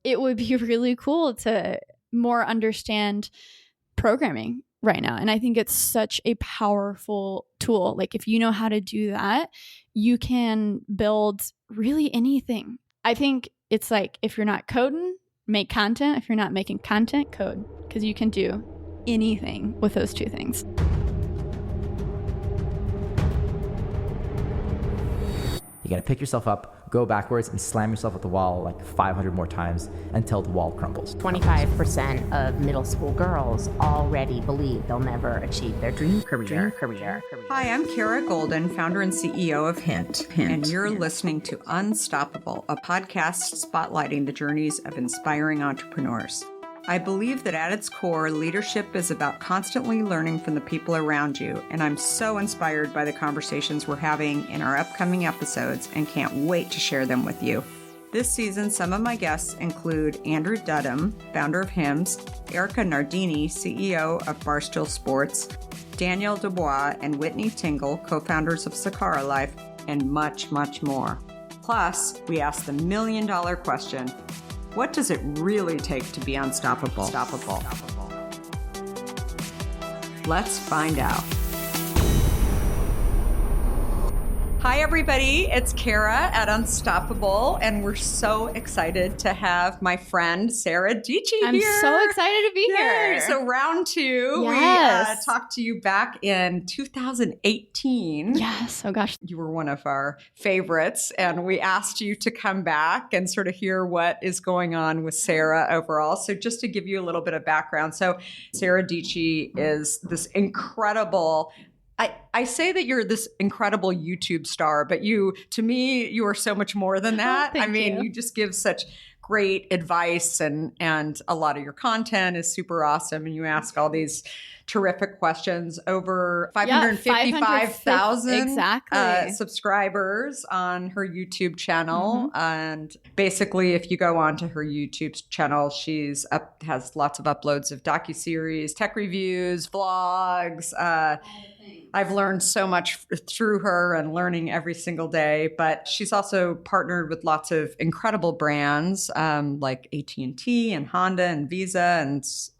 it would be really cool to more understand programming right now. And I think it's such a powerful tool. Like if you know how to do that, you can build really anything. I think it's like, if you're not coding, make content. If you're not making content, code, because you can do anything with those two things. You gotta pick yourself up, go backwards, and slam yourself at the wall like 500 more times until the wall crumbles. 25% of middle school girls already believe they'll never achieve their dream career. Hi, I'm Kara Goldin, founder and CEO of Hint. And you're listening to Unstoppable, a podcast spotlighting the journeys of inspiring entrepreneurs. I believe that at its core, leadership is about constantly learning from the people around you, and I'm so inspired by the conversations we're having in our upcoming episodes and can't wait to share them with you. This season, some of my guests include Andrew Dudham, founder of Hims, Erica Nardini, CEO of Barstool Sports, Danielle Dubois and Whitney Tingle, co-founders of Sakara Life, and much, much more. Plus, we ask the million-dollar question: what does it really take to be unstoppable? Let's find out. Hi, everybody. It's Kara at Unstoppable, and we're so excited to have my friend Sara Dietschy here. I'm so excited to be here. So round two, yes. We talked to you back in 2018. Yes. Oh, gosh. You were one of our favorites, and we asked you to come back and sort of hear what is going on with Sara overall. So just to give you a little bit of background. So Sara Dietschy is this incredible, I say that you're this incredible YouTube star, but to me, you are so much more than that. Thank you. You just give such great advice, and a lot of your content is super awesome, and you ask all these terrific questions. Over 555,000 exactly. subscribers on her YouTube channel. And basically, if you go onto her YouTube channel, has lots of uploads of docuseries, tech reviews, vlogs. I've learned so much through her and learning every single day, but she's also partnered with lots of incredible brands like AT&T and Honda and Visa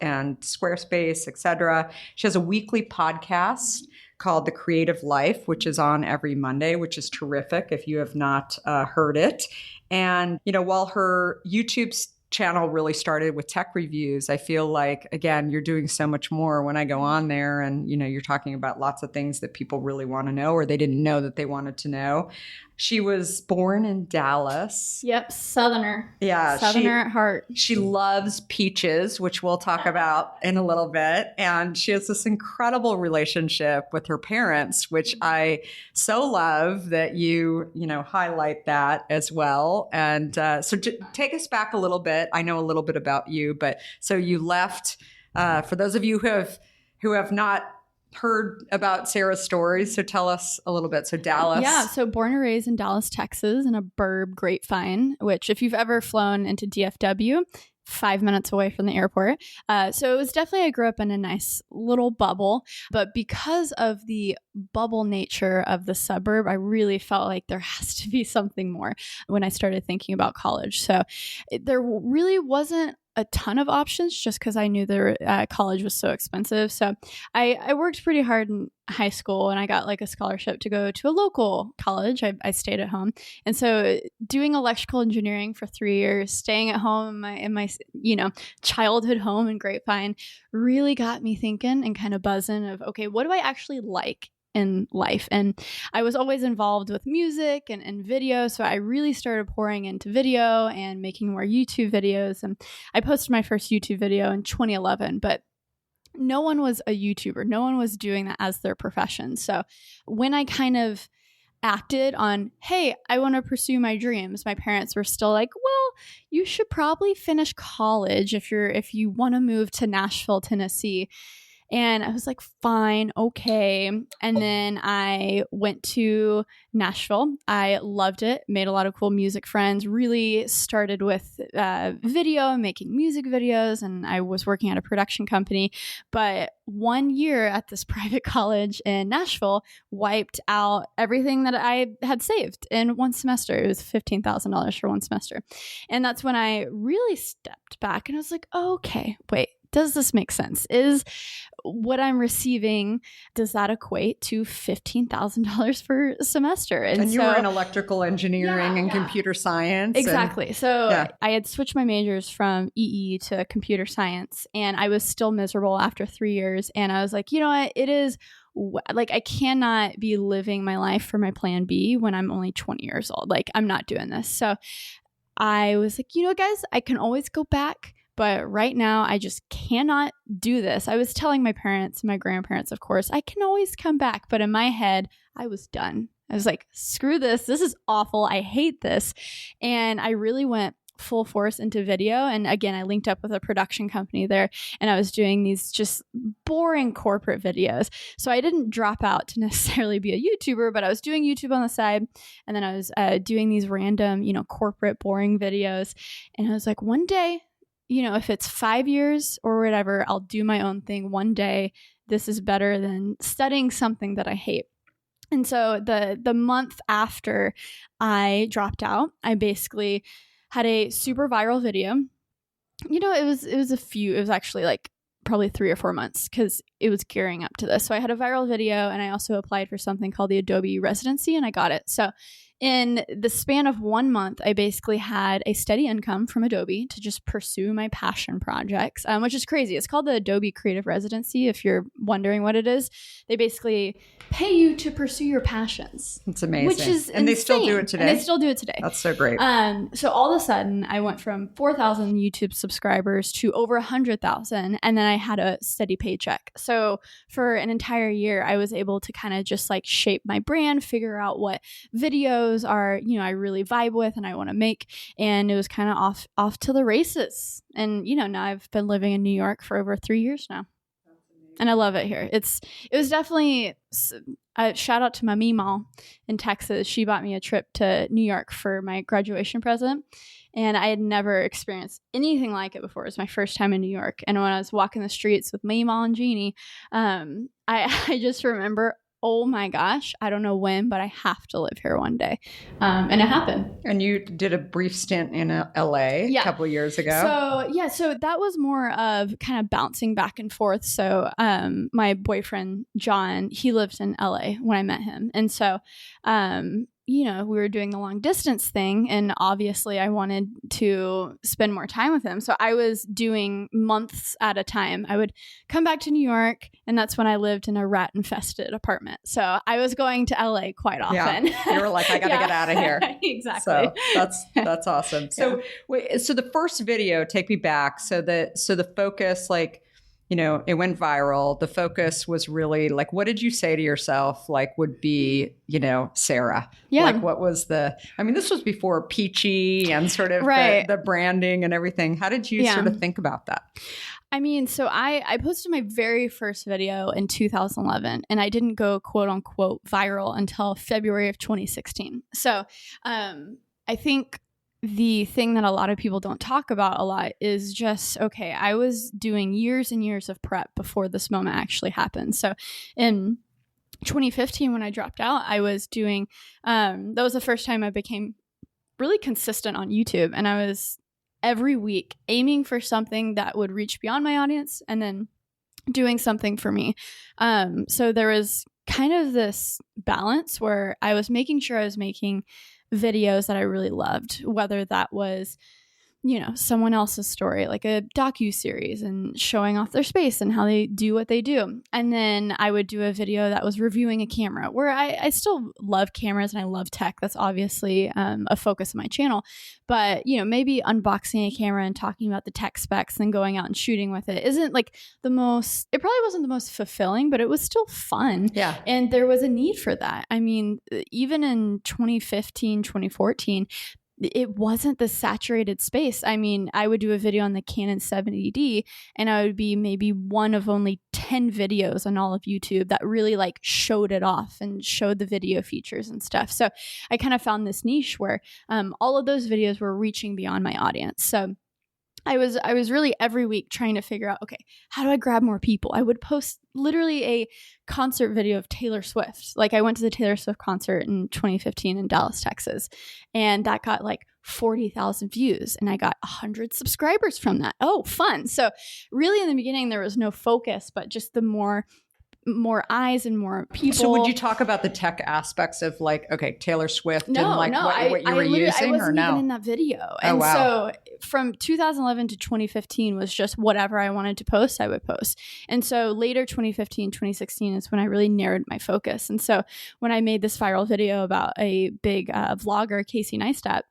and Squarespace, etc. She has a weekly podcast called The Creative Life, which is on every Monday, which is terrific if you have not heard it. And, while her YouTube channel really started with tech reviews, I feel like, again, you're doing so much more when I go on there, and you're talking about lots of things that people really want to know, or they didn't know that they wanted to know. She was born in Dallas. Yep. Southerner. Yeah. Southerner at heart. She loves peaches, which we'll talk about in a little bit. And she has this incredible relationship with her parents, which I so love that you highlight that as well. And so take us back a little bit. I know a little bit about you, but so you left, for those of you who have not heard about Sara's stories, so tell us a little bit. So Dallas. Yeah, so born and raised in Dallas, Texas, in a burb grapevine, which if you've ever flown into DFW, 5 minutes away from the airport. So it was definitely, I grew up in a nice little bubble, but because of the bubble nature of the suburb, I really felt like there has to be something more when I started thinking about college. So there really wasn't a ton of options just because I knew college was so expensive. So I worked pretty hard in high school, and I got like a scholarship to go to a local college. I stayed at home. And so doing electrical engineering for 3 years, staying at home in my childhood home in Grapevine really got me thinking and kind of buzzing of, okay, what do I actually like in life? And I was always involved with music and video, so I really started pouring into video and making more YouTube videos. And I posted my first YouTube video in 2011, but no one was a YouTuber. No one was doing that as their profession. So when I kind of acted on, hey, I want to pursue my dreams, my parents were still like, well, you should probably finish college if you want to move to Nashville, Tennessee. And I was like, fine, okay. And then I went to Nashville. I loved it, made a lot of cool music friends, really started with video, making music videos, and I was working at a production company. But 1 year at this private college in Nashville wiped out everything that I had saved in one semester. It was $15,000 for one semester. And that's when I really stepped back and I was like, oh, okay, wait, does this make sense? Is what I'm receiving, does that equate to $15,000 per semester? And you were in electrical engineering and computer science. Exactly. So I had switched my majors from EE to computer science, and I was still miserable after 3 years. And I was like, you know what? It is like, I cannot be living my life for my plan B when I'm only 20 years old. Like, I'm not doing this. So I was like, you know, guys, I can always go back. But right now, I just cannot do this. I was telling my parents, my grandparents, of course, I can always come back. But in my head, I was done. I was like, screw this. This is awful. I hate this. And I really went full force into video. And again, I linked up with a production company there, and I was doing these just boring corporate videos. So I didn't drop out to necessarily be a YouTuber, but I was doing YouTube on the side. And then I was doing these random, you know, corporate boring videos. And I was like, one day, you know, if it's 5 years or whatever, I'll do my own thing one day. This is better than studying something that I hate. And so the month after I dropped out, I basically had a super viral video. You know, it was actually like probably 3 or 4 months because it was gearing up to this. So I had a viral video, and I also applied for something called the Adobe residency, and I got it. So in the span of 1 month, I basically had a steady income from Adobe to just pursue my passion projects, which is crazy. It's called the Adobe Creative Residency. If you're wondering what it is, they basically pay you to pursue your passions. It's amazing. Which is and they still do it today. And they still do it today. That's so great. So all of a sudden, I went from 4,000 YouTube subscribers to over 100,000, and then I had a steady paycheck. So for an entire year, I was able to kind of just like shape my brand, figure out what videos are, you know, I really vibe with and I want to make. And it was kind of off to the races. And, you know, now I've been living in New York for over 3 years now. And I love it here. It was definitely a shout out to my Meemaw in Texas. She bought me a trip to New York for my graduation present. And I had never experienced anything like it before. It was my first time in New York. And when I was walking the streets with Meemaw and Jeannie, I just remember, oh my gosh, I don't know when, but I have to live here one day. And it happened. And you did a brief stint in LA a couple of years ago. So that was more of kind of bouncing back and forth. So my boyfriend, John, he lived in LA when I met him. And so, you know, we were doing the long distance thing, and obviously I wanted to spend more time with him. So I was doing months at a time. I would come back to New York, and that's when I lived in a rat infested apartment. So I was going to LA quite often. Yeah. You were like, I got to get out of here. Exactly. So that's awesome. So wait, so the first video, take me back. So the focus, like, you know, it went viral. The focus was really like, what did you say to yourself, like, would be, you know, Sara? Yeah. Like, what was this was before Peachy and sort of the branding and everything. How did you sort of think about that? I mean, so I posted my very first video in 2011, and I didn't go quote unquote viral until February of 2016. So I think the thing that a lot of people don't talk about a lot is just, okay, I was doing years and years of prep before this moment actually happened. So in 2015, when I dropped out, I was doing, that was the first time I became really consistent on YouTube. And I was every week aiming for something that would reach beyond my audience and then doing something for me. So there was kind of this balance where I was making sure I was making videos that I really loved, whether that was, you know, someone else's story, like a docu-series, and showing off their space and how they do what they do. And then I would do a video that was reviewing a camera, where I still love cameras and I love tech. That's obviously a focus of my channel. But, you know, maybe unboxing a camera and talking about the tech specs and then going out and shooting with it isn't like it probably wasn't the most fulfilling, but it was still fun. Yeah. And there was a need for that. I mean, even in 2015, 2014, it wasn't the saturated space. I mean, I would do a video on the Canon 70D, and I would be maybe one of only 10 10 videos on all of YouTube that really like showed it off and showed the video features and stuff. So I kind of found this niche where all of those videos were reaching beyond my audience. So I was really every week trying to figure out, okay, how do I grab more people? I would post literally a concert video of Taylor Swift. Like I went to the Taylor Swift concert in 2015 in Dallas, Texas, and that got like 40,000 views and I got 100 subscribers from that. Oh, fun. So really in the beginning, there was no focus, but just the more eyes and more people. So would you talk about the tech aspects of like, okay, Taylor Swift and like what you were using I wasn't or no? even in that video. Oh, wow. So from 2011 to 2015 was just whatever I wanted to post, I would post. And so later 2015, 2016 is when I really narrowed my focus. And so when I made this viral video about a big vlogger, Casey Neistat,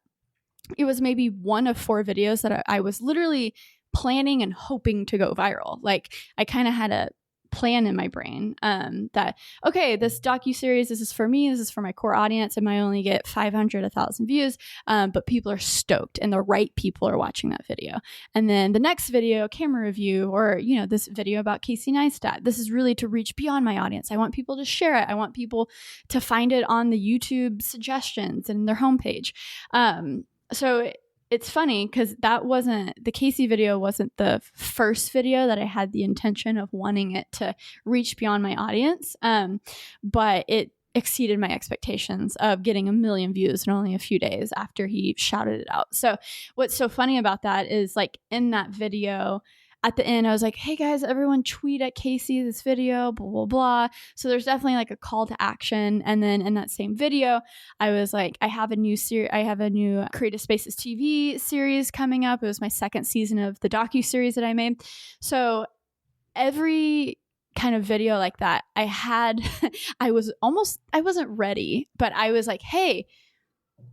it was maybe one of 4 videos that I was literally planning and hoping to go viral. Like I kind of had a plan in my brain that, okay, this docuseries, this is for me, this is for my core audience. It might only get 500, 1,000 views, but people are stoked and the right people are watching that video. And then the next video, camera review, or, you know, this video about Casey Neistat, this is really to reach beyond my audience. I want people to share it. I want people to find it on the YouTube suggestions and their homepage. So it's funny because the Casey video wasn't the first video that I had the intention of wanting it to reach beyond my audience. But it exceeded my expectations of getting 1 million views in only a few days after he shouted it out. So what's so funny about that is like in that video, at the end, I was like, hey guys, everyone tweet at Casey this video, blah, blah, blah. So there's definitely like a call to action. And then in that same video, I was like, I have a new Creative Spaces TV series coming up. It was my 2nd season of the docuseries that I made. So every kind of video like that, I wasn't ready, but I was like, hey,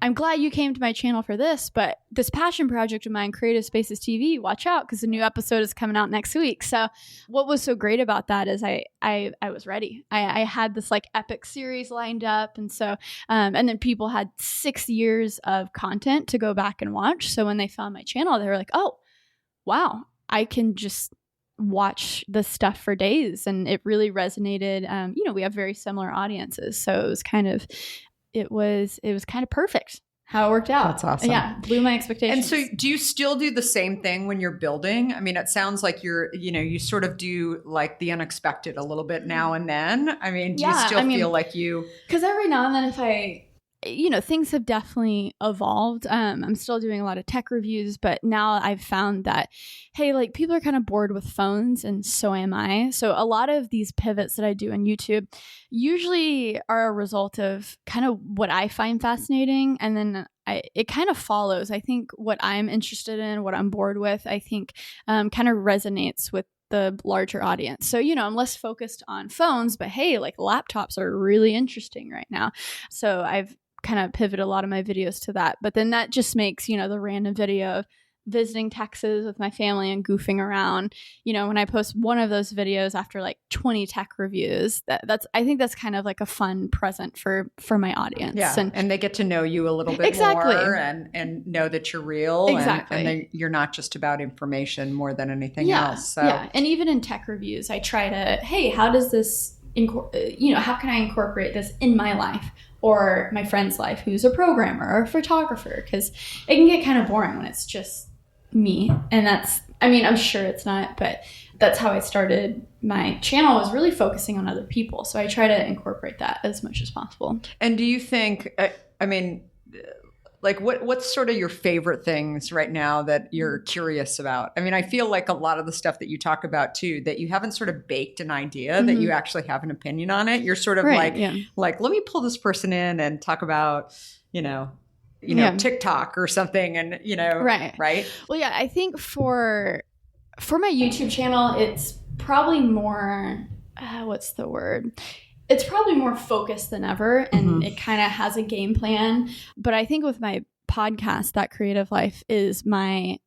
I'm glad you came to my channel for this, but this passion project of mine, Creative Spaces TV, watch out because the new episode is coming out next week. So what was so great about that is I was ready. I had this like epic series lined up. And so, and then people had 6 years of content to go back and watch. So when they found my channel, they were like, oh, wow, I can just watch this stuff for days. And it really resonated. You know, we have very similar audiences. So it was kind of perfect how it worked out. That's awesome. Yeah, blew my expectations. And so do you still do the same thing when you're building? I mean, it sounds like you sort of do like the unexpected a little bit now and then. I mean, do you still feel like you... Because every now and then things have definitely evolved. I'm still doing a lot of tech reviews, but now I've found that, hey, like people are kind of bored with phones and so am I. So a lot of these pivots that I do on YouTube usually are a result of kind of what I find fascinating. And then it kind of follows. I think what I'm interested in, what I'm bored with, I think kind of resonates with the larger audience. So, I'm less focused on phones, but hey, like laptops are really interesting right now. So I've kind of pivot a lot of my videos to that. But then that just makes, the random video of visiting Texas with my family and goofing around. When I post one of those videos after like 20 tech reviews, I think that's kind of like a fun present for my audience. Yeah. And they get to know you a little bit more and know that you're real. Exactly. And you're not just about information more than anything else. So. Yeah. And even in tech reviews, I try to, hey, how does this, how can I incorporate this in my life? Or my friend's life who's a programmer or a photographer, because it can get kind of boring when it's just me. And I'm sure it's not, but that's how I started my channel, was really focusing on other people. So I try to incorporate that as much as possible. And do you think, like what's sort of your favorite things right now that you're curious about? I mean, I feel like a lot of the stuff that you talk about too, that you haven't sort of baked an idea that you actually have an opinion on it. You're sort of like, let me pull this person in and talk about, TikTok or something. And, right. Well, yeah, I think for my YouTube channel, it's probably more, what's the word? It's probably more focused than ever, and it kind of has a game plan. But I think with my podcast, That Creative Life is my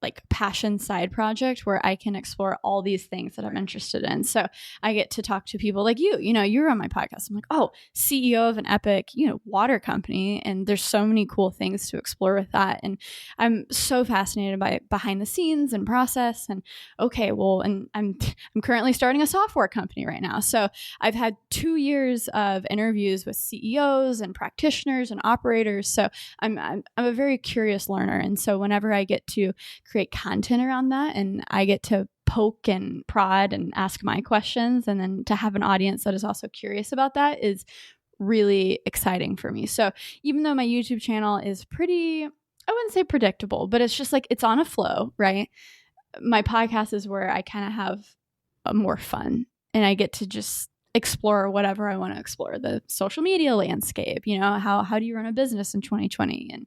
like passion side project where I can explore all these things that I'm interested in. So I get to talk to people like you know, you're on my podcast. I'm like, oh, CEO of an epic, you know, water company. And there's so many cool things to explore with that. And I'm so fascinated by behind the scenes and process. And okay, well, and I'm currently starting a software company right now. So I've had 2 years of interviews with CEOs and practitioners and operators. So I'm a very curious learner. And so whenever I get to create content around that and I get to poke and prod and ask my questions, and then to have an audience that is also curious about that is really exciting for me. So even though my YouTube channel is pretty, I wouldn't say predictable, but it's just like it's on a flow, right? My podcast is where I kind of have a more fun and I get to just explore whatever I want to explore, the social media landscape, you know, how do you run a business in 2020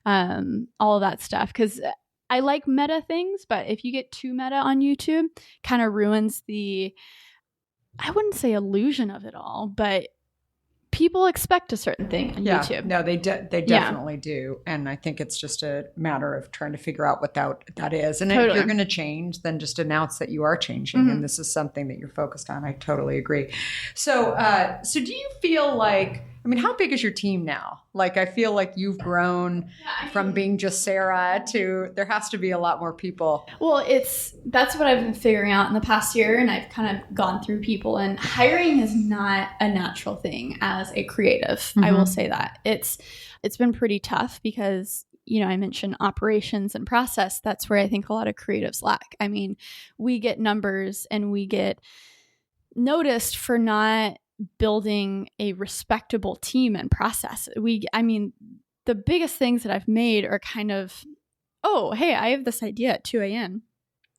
and all of that stuff. Because I like meta things, but if you get too meta on YouTube, kind of ruins the, I wouldn't say illusion of it all, but people expect a certain thing on YouTube. No, they definitely do. And I think it's just a matter of trying to figure out what that is. And if you're going to change, then just announce that you are changing. And this is something that you're focused on. I totally agree. So do you feel like, I mean, how big is your team now? Like, I feel like you've grown from being just Sara to, there has to be a lot more people. Well, that's what I've been figuring out in the past year. And I've kind of gone through people, and hiring is not a natural thing as a creative. I will say that it's been pretty tough because, you know, I mentioned operations and process. That's where I think a lot of creatives lack. I mean, we get numbers and we get noticed for not building a respectable team and process. The biggest things that I've made are kind of, oh, hey, I have this idea at 2 a.m.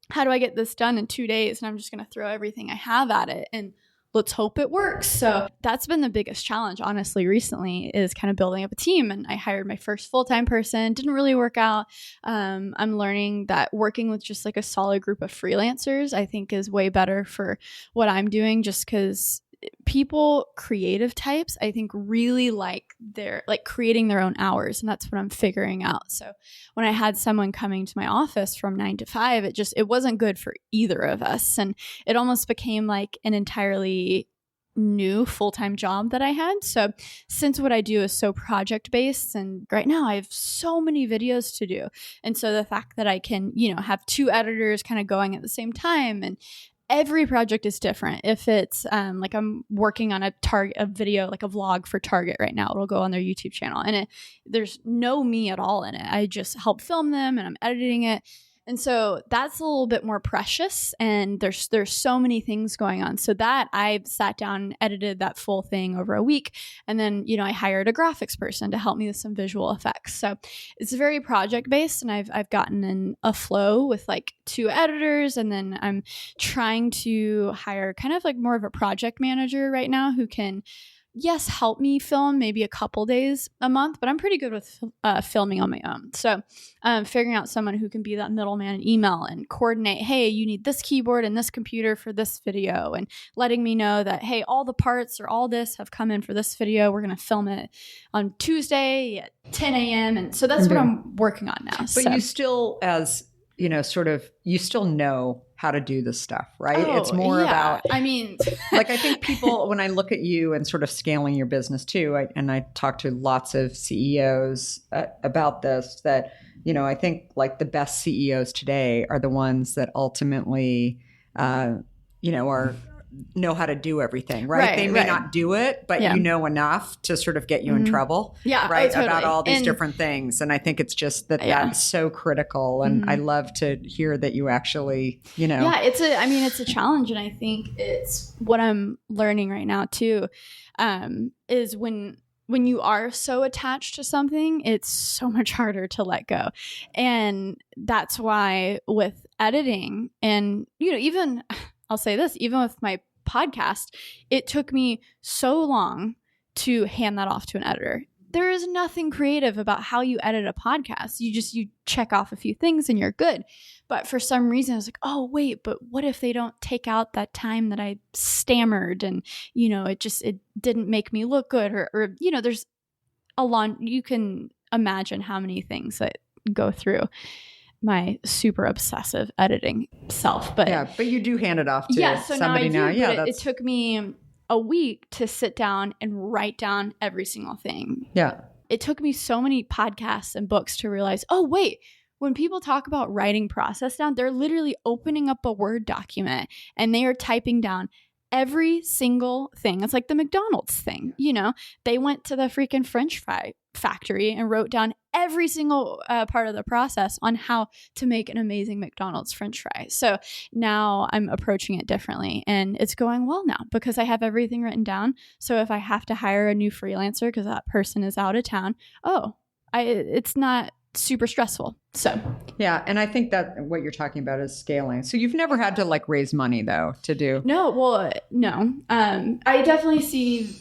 How do I get this done in 2 days? And I'm just going to throw everything I have at it and let's hope it works. So that's been the biggest challenge, honestly, recently, is kind of building up a team. And I hired my first full-time person. Didn't really work out. I'm learning that working with just like a solid group of freelancers, I think, is way better for what I'm doing, just because people, creative types, I think really like creating their own hours. And that's what I'm figuring out. So when I had someone coming to my office from 9 to 5, it wasn't good for either of us. And it almost became like an entirely new full-time job that I had. So since what I do is so project-based, and right now I have so many videos to do. And so the fact that I can, you know, have 2 editors kind of going at the same time, and every project is different. If it's like I'm working on a video, like a vlog for Target right now, it'll go on their YouTube channel, and there's no me at all in it. I just help film them and I'm editing it. And so that's a little bit more precious, and there's so many things going on. So that I sat down and edited that full thing over a week. And then, you know, I hired a graphics person to help me with some visual effects. So it's very project based, and I've gotten in a flow with like 2 editors. And then I'm trying to hire kind of like more of a project manager right now who can, yes, help me film maybe a couple days a month, but I'm pretty good with filming on my own. So figuring out someone who can be that middleman in email and coordinate, hey, you need this keyboard and this computer for this video, and letting me know that, hey, all the parts or all this have come in for this video. We're going to film it on Tuesday at 10 a.m. And so that's what I'm working on now. But you still, as you know, sort of, you still know how to do this stuff, right? Oh, it's more about, I mean, like, I think people, when I look at you and sort of scaling your business too, I talk to lots of CEOs about this, that, you know, I think like the best CEOs today are the ones that ultimately, you know, know how to do everything, right? They may not do it, but you know enough to sort of get you in trouble, right? Totally. About all these different things. And I think it's just that's so critical. And I love to hear that you actually, you know. Yeah, it's a challenge. And I think it's what I'm learning right now too, is when you are so attached to something, it's so much harder to let go. And that's why with editing, and, you know, even, I'll say this, even with my podcast, it took me so long to hand that off to an editor. There is nothing creative about how you edit a podcast. You check off a few things and you're good. But for some reason, I was like, oh, wait, but what if they don't take out that time that I stammered, and, you know, it didn't make me look good, or you know, there's a lot, you can imagine how many things that go through. my super obsessive editing self. But yeah, but you do hand it off to so somebody now. Yeah, but it took me a week to sit down and write down every single thing. Yeah. It took me so many podcasts and books to realize, oh, wait, when people talk about writing process down, they're literally opening up a Word document and they are typing down every single thing. It's like the McDonald's thing, you know, they went to the freaking French fry factory and wrote down every single part of the process on how to make an amazing McDonald's French fry. So now I'm approaching it differently and it's going well now because I have everything written down. So if I have to hire a new freelancer because that person is out of town, it's not super stressful. So yeah, and I think that what you're talking about is scaling. So you've never had to like raise money though to do. No. I definitely see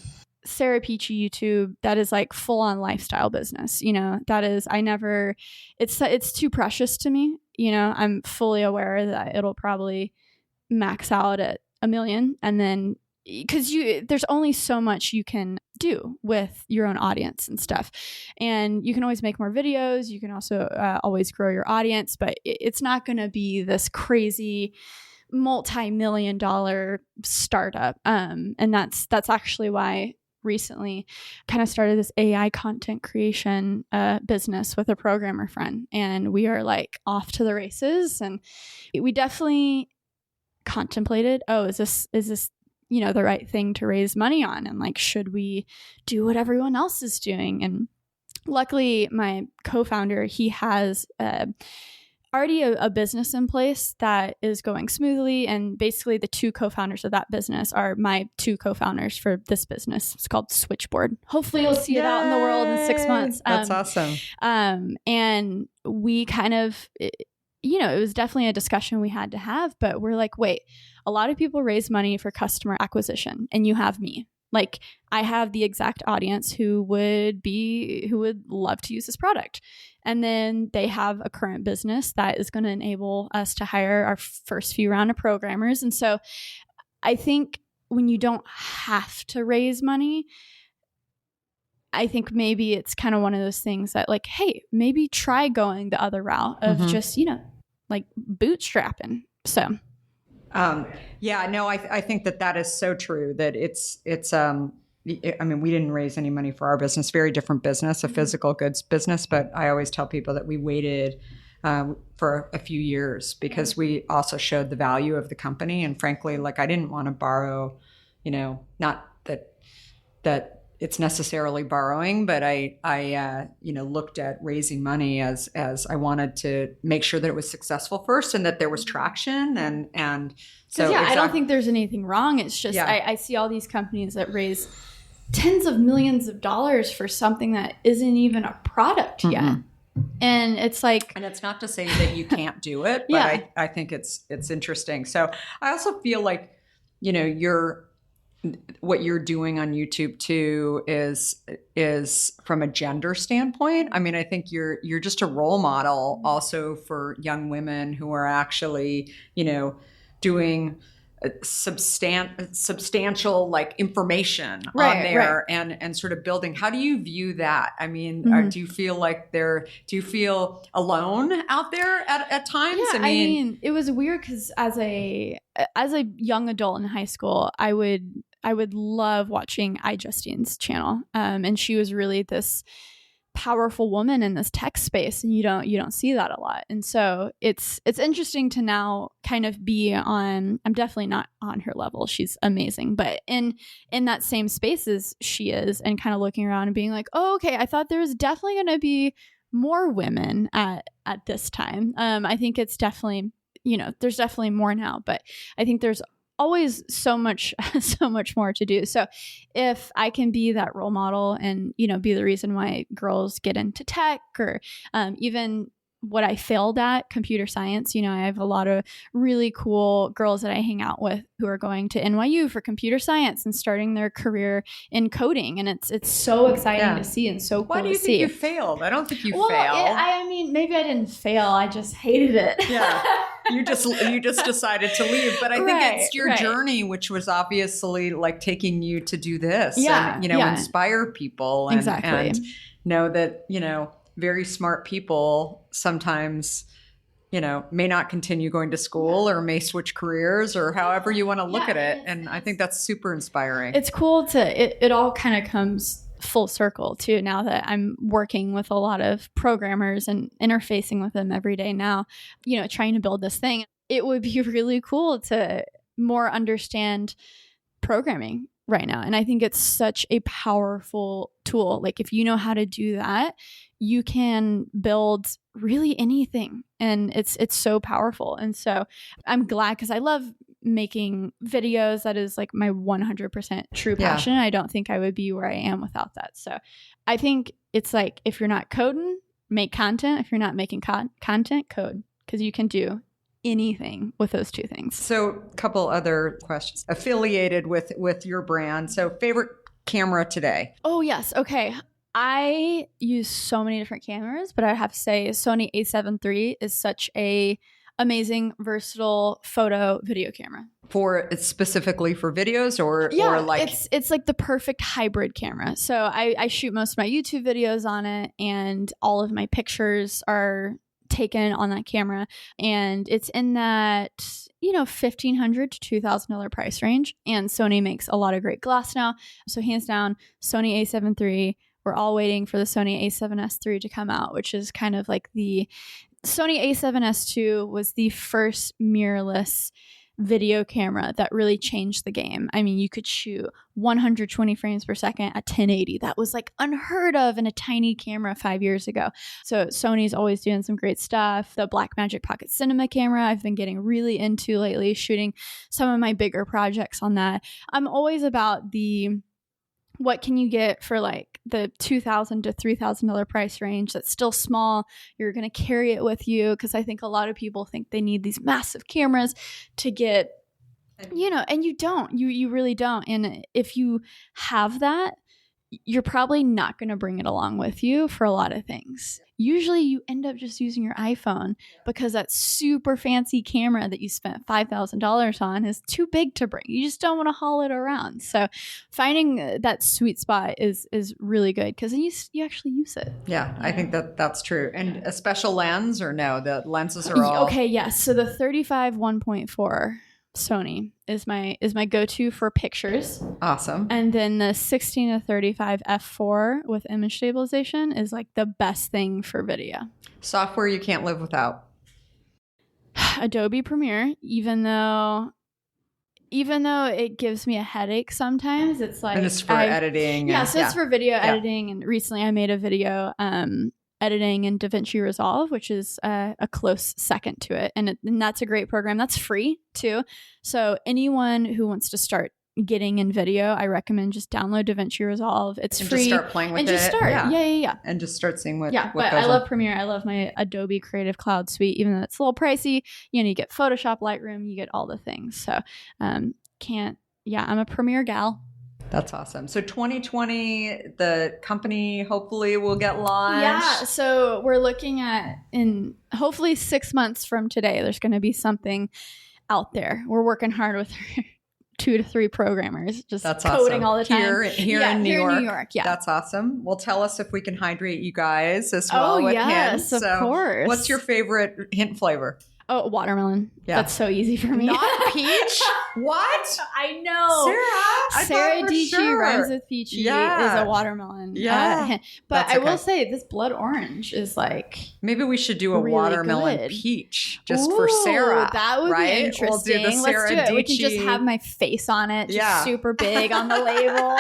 Sara Dietschy YouTube, that is like full on lifestyle business. You know, that is, it's too precious to me. You know, I'm fully aware that it'll probably max out at $1 million. And then because there's only so much you can do with your own audience and stuff. And you can always make more videos. You can also always grow your audience, but it's not going to be this crazy multi-million-dollar startup. And that's actually why recently kind of started this AI content creation business with a programmer friend. And we are like off to the races. And we definitely contemplated, is this, you know, the right thing to raise money on? And like, should we do what everyone else is doing? And luckily my co-founder, he has already a business in place that is going smoothly. And basically the two co-founders of that business are my two co-founders for this business. It's called Switchboard. Hopefully you'll see it out in the world in 6 months. That's awesome. And we kind of, you know, it was definitely a discussion we had to have, but we're like, wait, a lot of people raise money for customer acquisition and you have me. Like I have the exact audience who would love to use this product. And then they have a current business that is going to enable us to hire our first few round of programmers. And so I think when you don't have to raise money, I think maybe it's kind of one of those things that like, hey, maybe try going the other route of just, you know, like bootstrapping. So I think that is so true that it's I mean, we didn't raise any money for our business, very different business, a physical goods business. But I always tell people that we waited for a few years because we also showed the value of the company. And frankly, like I didn't want to borrow, you know, not that it's necessarily borrowing, but I looked at raising money as I wanted to make sure that it was successful first and that there was traction. And so I don't think there's anything wrong. It's just, I see all these companies that raise tens of millions of dollars for something that isn't even a product yet. And it's like, and it's not to say that you can't do it, but I think it's interesting. So I also feel like, you know, what you're doing on YouTube too is from a gender standpoint. I mean, I think you're just a role model also for young women who are actually, you know, doing substantial like information on there and sort of building. How do you view that? I mean, do you feel like do you feel alone out there at times? Yeah, I mean, it was weird because as a young adult in high school, I would love watching iJustine's channel. And she was really this powerful woman in this tech space, and you don't see that a lot. And so it's interesting to now kind of be on, I'm definitely not on her level. She's amazing, but in that same space as she is, and kind of looking around and being like, oh, okay, I thought there was definitely going to be more women at this time. I think it's definitely, you know, there's definitely more now, but I think there's always so much more to do. So if I can be that role model and, you know, be the reason why girls get into tech, or even what I failed at, computer science, you know, I have a lot of really cool girls that I hang out with who are going to NYU for computer science and starting their career in coding. And it's so exciting to see and so cool to see. Why do you think you failed? I don't think you failed. I mean, maybe I didn't fail. I just hated it. Yeah. You just decided to leave. But I think it's your journey, which was obviously like taking you to do this and, you know, inspire people and know that, you know, very smart people sometimes may not continue going to school or may switch careers or however you want to look at it. And I think that's super inspiring. It's cool it all kind of comes full circle too, now that I'm working with a lot of programmers and interfacing with them every day now, trying to build this thing. It would be really cool to more understand programming right now. And I think it's such a powerful tool. Like if you know how to do that, you can build really anything. And it's so powerful. And so I'm glad, because I love making videos. That is like my 100% true passion. I don't think I would be where I am without that. So I think it's like, if you're not coding, make content. If you're not making content, code, because you can do anything with those two things. So a couple other questions affiliated with your brand. So favorite camera today? Oh, yes. Okay. I use so many different cameras, but I have to say Sony a7 III is such a amazing, versatile photo video camera. Specifically for videos or like it's like the perfect hybrid camera. So I shoot most of my YouTube videos on it, and all of my pictures are taken on that camera, and it's in that $1,500 to $2,000 price range. And Sony makes a lot of great glass now, so hands down Sony a7 III. We're all waiting for the Sony a7S III to come out, which is kind of like the Sony a7S II was the first mirrorless video camera that really changed the game. I mean, you could shoot 120 frames per second at 1080. That was like unheard of in a tiny camera 5 years ago. So Sony's always doing some great stuff. The Blackmagic Pocket Cinema camera I've been getting really into lately, shooting some of my bigger projects on that. I'm always about what can you get for like the $2,000 to $3,000 price range that's still small. You're going to carry it with you, because I think a lot of people think they need these massive cameras to get, and you don't. You really don't. And if you have that, you're probably not going to bring it along with you for a lot of things. Usually you end up just using your iPhone, because that super fancy camera that you spent $5,000 on is too big to bring. You just don't want to haul it around. So finding that sweet spot is really good, because you actually use it. Yeah, I think that's true. And a special lens, or no? The lenses are all... Okay, yes. So the 35 1.4 Sony is my go-to for pictures. Awesome. And then the 16 to 35 f4 with image stabilization is like the best thing for video. Software you can't live without. Adobe Premiere, even though it gives me a headache sometimes. It's like, and it's for editing. Yeah, so it's for video editing. And recently I made a video editing in DaVinci Resolve, which is a close second to it. And that's a great program. That's free too. So anyone who wants to start getting in video, I recommend just download DaVinci Resolve. It's free. Just start playing with it. And just start. Yeah. And just start seeing what but goes I love on. Premiere. I love my Adobe Creative Cloud suite, even though it's a little pricey. You get Photoshop, Lightroom, you get all the things. So I'm a Premiere gal. That's awesome. So 2020, the company hopefully will get launched. Yeah. So we're looking at, in hopefully 6 months from today, there's going to be something out there. We're working hard with 2 to 3 programmers, just That's coding awesome. all the time. Here in New York. Yeah. That's awesome. Well, tell us if we can hydrate you guys as well with yes, hints. of course. What's your favorite hint flavor? Oh, watermelon. Yeah. That's so easy for me. Not peach? What? I know. Sara Dietschy rhymes with peachy is a watermelon. Yeah. But I will say this blood orange is like... Maybe we should do a really watermelon good. Peach just for Sarah. That would be interesting. We'll do the Let's do it. Dietschy. We can just have my face on it, just super big on the label.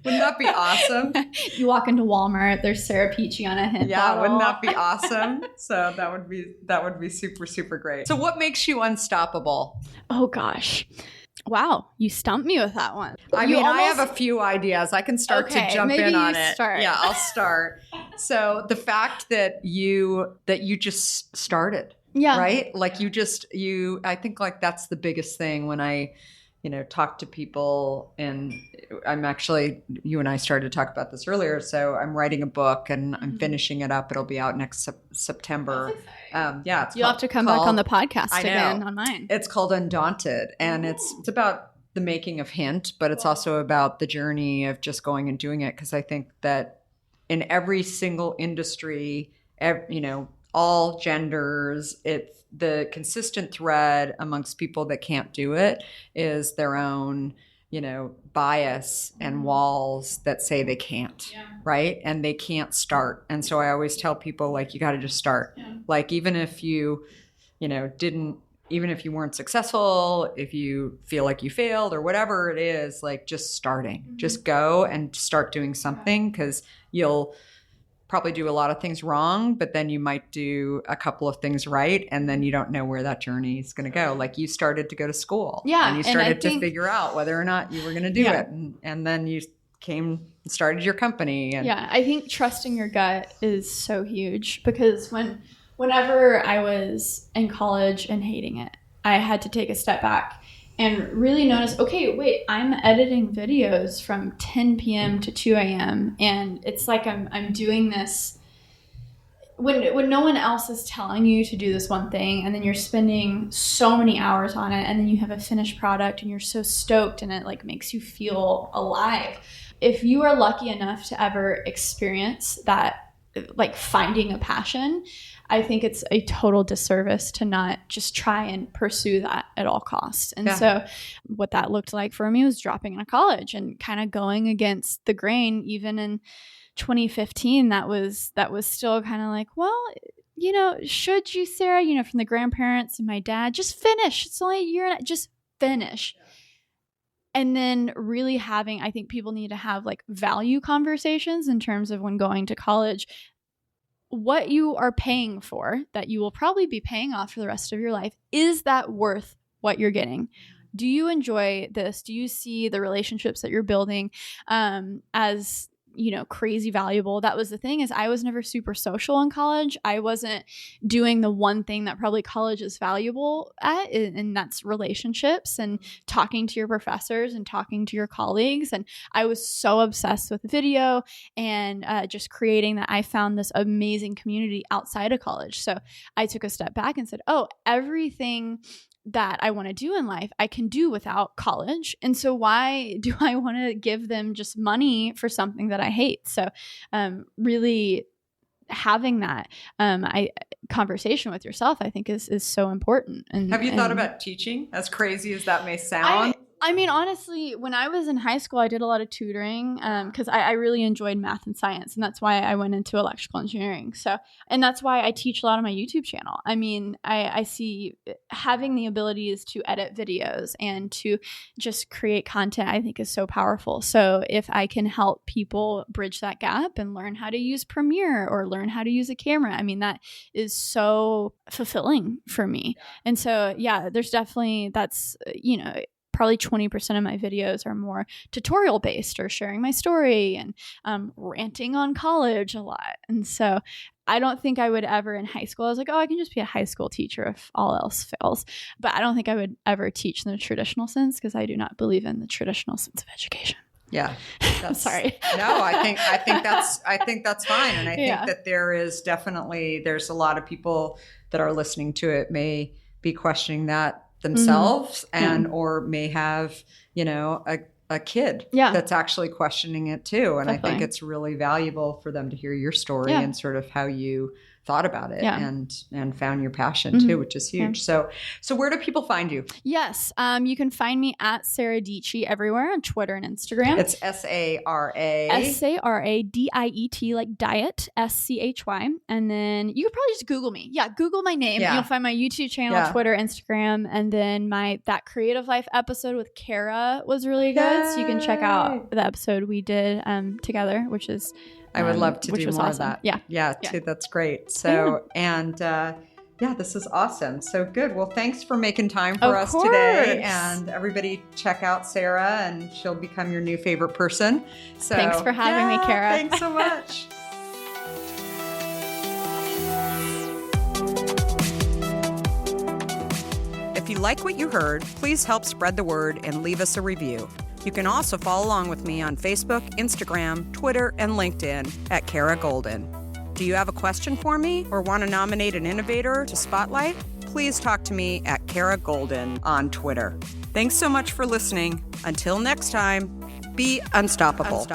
Wouldn't that be awesome? You walk into Walmart, there's Sara Peachy on a hint bottle. Wouldn't that be awesome? So that would be super, super great. So what makes you unstoppable? Oh gosh. Wow, you stumped me with that one. I have a few ideas. I can start to jump in on it. Start. Yeah, I'll start. So the fact that you just started. Yeah. Right? Like I think like that's the biggest thing when I talk to people, and you and I started to talk about this earlier. So I'm writing a book and I'm finishing it up. It'll be out next September. You'll have to come back on the podcast again on mine. It's called Undaunted, and it's about the making of Hint, but it's also about the journey of just going and doing it. Because I think that in every single industry, all genders. It's the consistent thread amongst people that can't do it is their own, bias and walls that say they can't, right? And they can't start. And so I always tell people, like, you got to just start. Yeah. Like, even if you, even if you weren't successful, if you feel like you failed or whatever it is, like, just starting, just go and start doing something, because you'll probably do a lot of things wrong, but then you might do a couple of things right, and then you don't know where that journey is going to go. Like, you started to go to school, and you started to figure out whether or not you were going to do it, and then you came and started your company. And I think trusting your gut is so huge, because whenever I was in college and hating it, I had to take a step back and really notice, okay, wait, I'm editing videos from 10 p.m. to 2 a.m. And it's like I'm doing this when no one else is telling you to do this one thing, and then you're spending so many hours on it, and then you have a finished product and you're so stoked, and it like makes you feel alive. If you are lucky enough to ever experience that, like finding a passion, I think it's a total disservice to not just try and pursue that at all costs. And so what that looked like for me was dropping out of college and kind of going against the grain. Even in 2015, that was still kind of like, well, should you, Sarah, from the grandparents and my dad, just finish. It's only a year and just finish. And then really I think people need to have like value conversations in terms of when going to college, what you are paying for, that you will probably be paying off for the rest of your life. Is that worth what you're getting? Do you enjoy this? Do you see the relationships that you're building as crazy valuable? That was the thing, is I was never super social in college. I wasn't doing the one thing that probably college is valuable at, and that's relationships and talking to your professors and talking to your colleagues. And I was so obsessed with video and just creating that I found this amazing community outside of college. So I took a step back and said, everything that I want to do in life, I can do without college. And so why do I want to give them just money for something that I hate? So really having that conversation with yourself, I think is so important. And have you thought about teaching? As crazy as that may sound. I mean, honestly, when I was in high school, I did a lot of tutoring because I really enjoyed math and science. And that's why I went into electrical engineering. And that's why I teach a lot on my YouTube channel. I mean, I see having the abilities to edit videos and to just create content, I think is so powerful. So if I can help people bridge that gap and learn how to use Premiere or learn how to use a camera, I mean, that is so fulfilling for me. And so, there's definitely, that's, probably 20% of my videos are more tutorial based or sharing my story and ranting on college a lot. And so I don't think I would ever in high school, I was like, I can just be a high school teacher if all else fails. But I don't think I would ever teach in the traditional sense, because I do not believe in the traditional sense of education. Yeah. I'm sorry. No, I think that's fine. And I think that there's a lot of people that are listening to it may be questioning that themselves or may have, a kid that's actually questioning it too. And I think it's really valuable for them to hear your story and sort of how you thought about it and found your passion too, which is huge. So where do people find you? Yes. You can find me at Sara Dietschy everywhere on Twitter and Instagram. It's SARA. SARADIET, like diet, SCHY. And then you could probably just Google me. Yeah. Google my name. Yeah. You'll find my YouTube channel, Twitter, Instagram. And then that Creative Life episode with Kara was really good. So you can check out the episode we did together, which is I would love to do more of that. Yeah. Too. That's great. So, this is awesome. So good. Well, thanks for making time for us today. And everybody check out Sarah, and she'll become your new favorite person. So thanks for having me, Kara. Thanks so much. If you like what you heard, please help spread the word and leave us a review. You can also follow along with me on Facebook, Instagram, Twitter, and LinkedIn at Kara Goldin. Do you have a question for me or want to nominate an innovator to spotlight? Please talk to me at Kara Goldin on Twitter. Thanks so much for listening. Until next time, be unstoppable.